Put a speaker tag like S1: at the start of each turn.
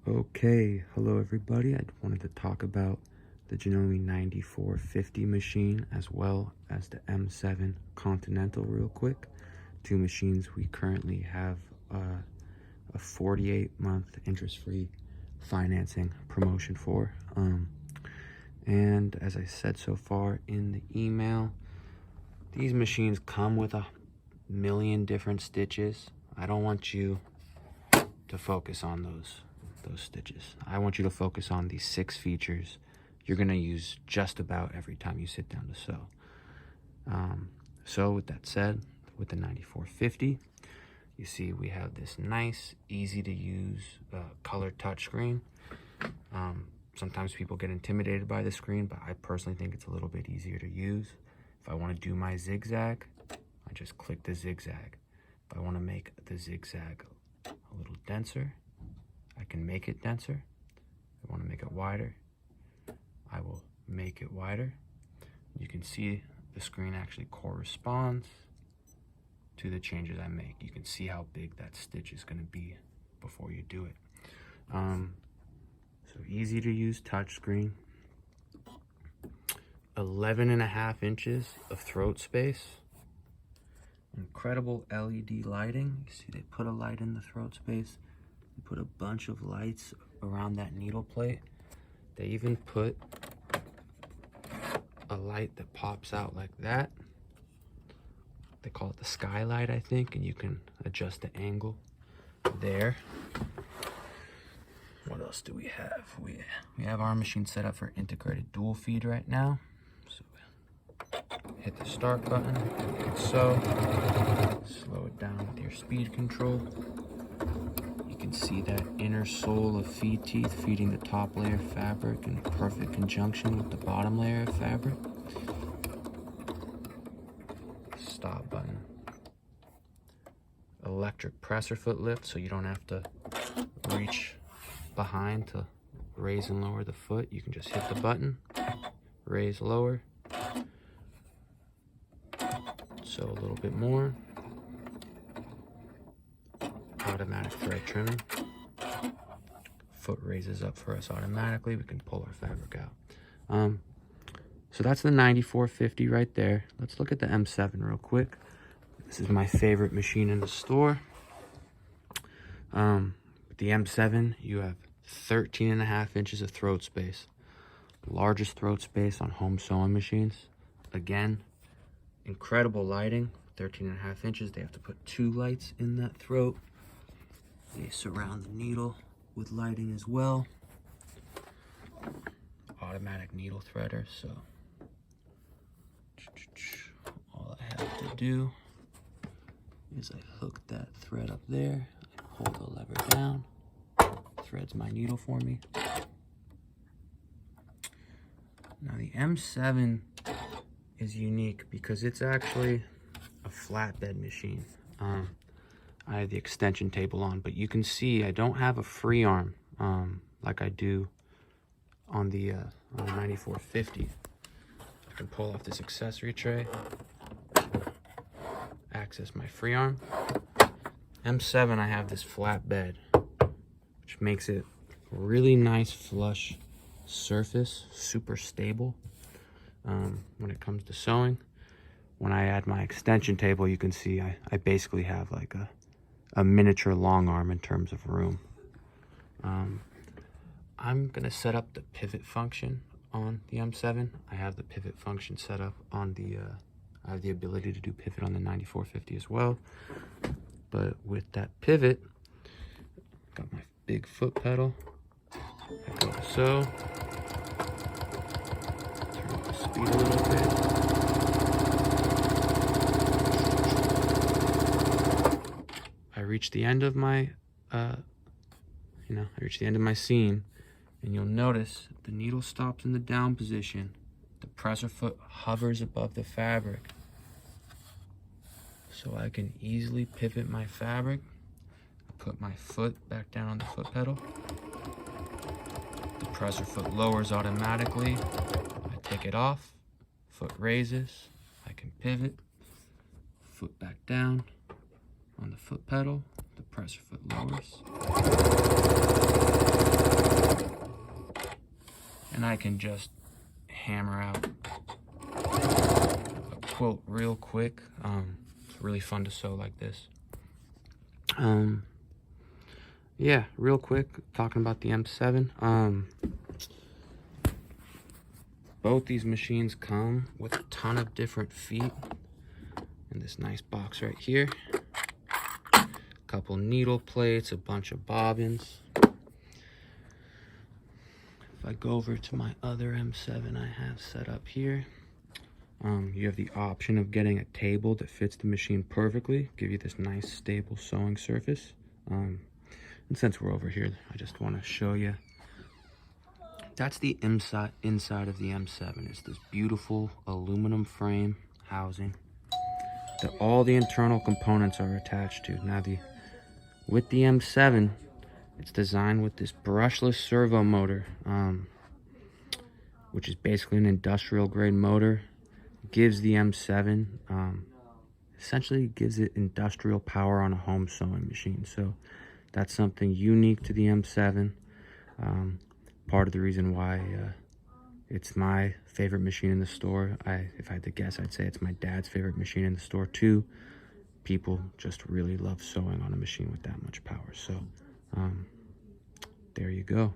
S1: Okay, hello everybody. I wanted to talk about the Janome 9450 machine as well as the M7 Continental real quick. Two machines we currently have a 48-month interest-free financing promotion for. And as I said so far in the email, these machines come with a million different stitches. I don't want you to focus on those stitches. I want you to focus on these 6 features you're going to use just about every time you sit down to sew. So with that said, with the 9450, you see we have this nice, easy to use color touchscreen. Sometimes people get intimidated by the screen, but I personally think it's a little bit easier to use. If I want to do my zigzag, I just click the zigzag. If I want to make the zigzag a little denser, I can make it denser. If I want to make it wider, I will make it wider. You can see the screen actually corresponds to the changes I make. You can see how big that stitch is going to be before you do it. So easy to use touchscreen. 11.5 inches of throat space. Incredible LED lighting. You see they put a light in the throat space. They put a bunch of lights around that needle plate. They even put a light that pops out like that. They call it the skylight, I think, and you can adjust the angle there. What else do we have? We have our machine set up for integrated dual feed right now. So hit the start button, and so slow it down with your speed control. You can see that inner sole of feed teeth feeding the top layer of fabric in perfect conjunction with the bottom layer of fabric. Stop button. Electric presser foot lift, so you don't have to reach behind to raise and lower the foot. You can just hit the button, raise, lower. So a little bit more. Automatic thread trimming. Foot raises up for us automatically. We can pull our fabric out. So that's the 9450 right there. Let's look at the M7 real quick. This is my favorite machine in the store. With the M7, you have 13.5 inches of throat space. Largest throat space on home sewing machines. Again, incredible lighting. 13.5 inches. They have to put 2 lights in that throat. They surround the needle with lighting as well. Automatic needle threader, so all I have to do is I hook that thread up there, I pull the lever down, threads my needle for me. Now the M7 is unique because it's actually a flatbed machine. I have the extension table on, but you can see I don't have a free arm like I do on the 9450. I can pull off this accessory tray, access my free arm. M7, I have this flat bed, which makes it a really nice flush surface, super stable when it comes to sewing. When I add my extension table, you can see I basically have like a miniature long arm in terms of room. I'm gonna set up the pivot function on the M7. I have the pivot function set up on the, I have the ability to do pivot on the 9450 as well. But with that pivot, got my big foot pedal. I go to sew. Turn up the speed a little bit. I reach the end of my, I reach the end of my seam, and you'll notice the needle stops in the down position. The presser foot hovers above the fabric. So I can easily pivot my fabric. Put my foot back down on the foot pedal. The presser foot lowers automatically. I take it off. Foot raises. I can pivot. Foot back down on the foot pedal. The presser foot lowers. I can just hammer out a quilt real quick. It's really fun to sew like this. Yeah, real quick, talking about the M7. Both these machines come with a ton of different feet in this nice box right here. A couple needle plates, a bunch of bobbins. If I go over to my other M7 I have set up here, you have the option of getting a table that fits the machine perfectly, give you this nice stable sewing surface. And since we're over here, I just want to show you. That's the inside of the M7. It's this beautiful aluminum frame housing that all the internal components are attached to. Now, with the M7, it's designed with this brushless servo motor, which is basically an industrial grade motor. Gives the M7, essentially gives it industrial power on a home sewing machine. So that's something unique to the M7. Part of the reason why it's my favorite machine in the store. If I had to guess, I'd say it's my dad's favorite machine in the store too. People just really love sewing on a machine with that much power. So there you go.